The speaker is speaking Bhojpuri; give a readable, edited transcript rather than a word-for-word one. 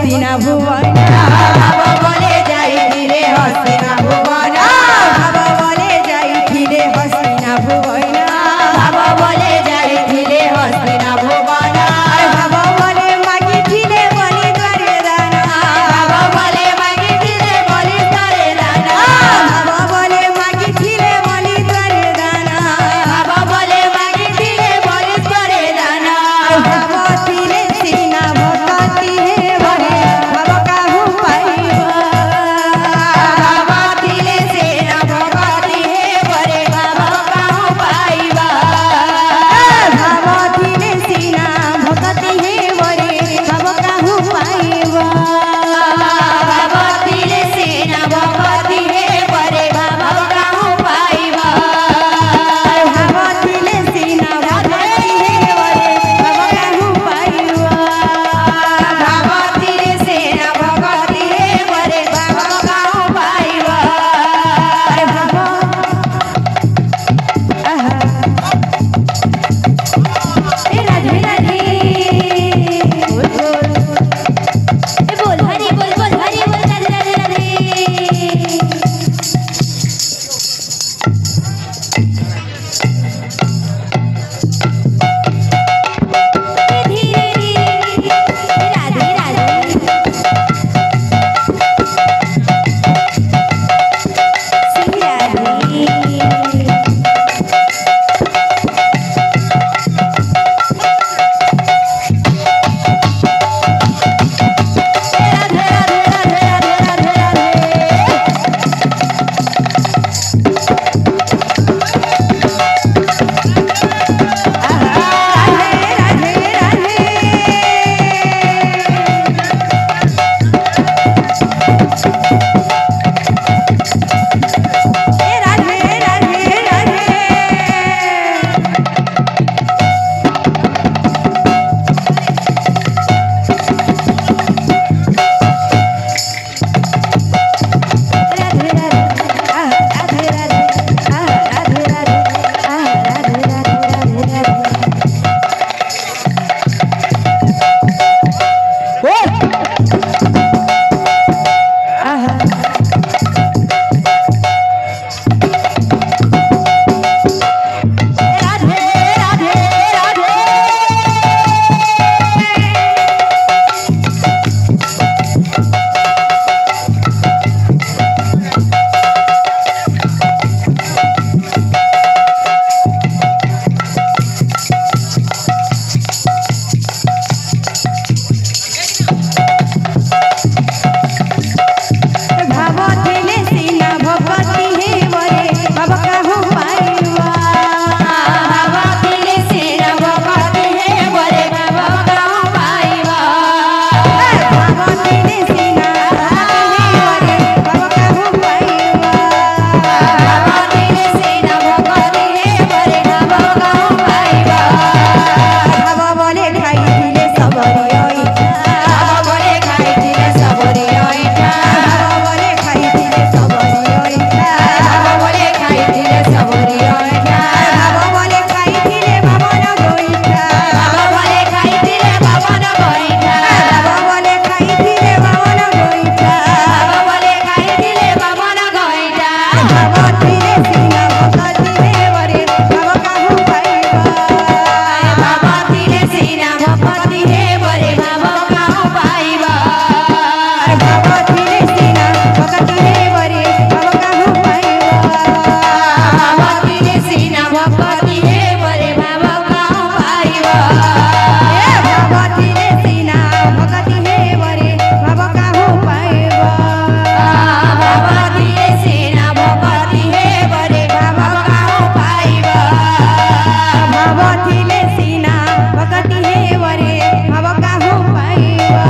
हस्तिना भुवन भाव बोले जाइथिले हस्तिना भुवन भाव बोले जाइथिले हस्तिना भुवन भाव बोले जाइथिले हस्तिना भुवन भाव बोले मागिथिले बलि करे दान भाव बोले मागिथिले बलि करे दान भाव बोले मागिथिले बलि करे दान भाव बोले मागिथिले बलि करे दान भाव थिले सीना भक्ति हे बरे भाव काहू पाइबा भाव थिले सीना भक्ति हे बरे भाव काहू पाइबा भाव थिले सीना भक्ति हे बरे भाव काहू पाइबा भाव थिले सीना भक्ति हे बरे भाव काहू पाइबा भाव थिले सीना भक्ति हे बरे भाव काहू पाइबा भाव थिले सीना भक्ति हे बरे भाव काहू पाइबा भाव राधे राधे बोल हरि बोल हरि बोल राधे राधे राधे धीरे धीरे राधे राधे श्री राधे भाव थिले सीना भक्ति हे बरे भाव काहू पाइबा भाव थिले सीना भक्ति हे बरे भाव काहू पाइबा भाव थिले सीना भक्ति हे बरे भाव काहू पाइबा भाव थिले सीना भक्ति हे बरे भाव काहू पाइबा भाव बोले खाइथिले सबरी ओइठा भाव बोले खाइथिले सबरी ओइठा भाव बोले खाइथिले सबरी ओइठा भाव बोले खाइथिले सबरी ओइठा भाव बोले खाइथिले बाबन गोइठा भाव बोले खाइथिले बाबन गोइठा भाव बोले खाइथिले बाबन गोइठा भाव बोले खाइथिले बाबन गोइठा भाव थिले सीना भक्ति हे बरे भाव काहू पाइबा भाव थिले सीना भक्ति हे बरे भाव काहू पाइबा भाव थिले सीना भक्ति हे बरे भाव काहू पाइबा भाव थिले सीना भक्ति हे बरे भाव काहू पाइबा भाव थिले सीना भक्ति हे बरे भाव काहू पाइबा भाव थिले सीना भक्ति हे बरे भाव काहू पाइबा भाव थिले सीना भक्ति हे बरे भाव काहू पाइबा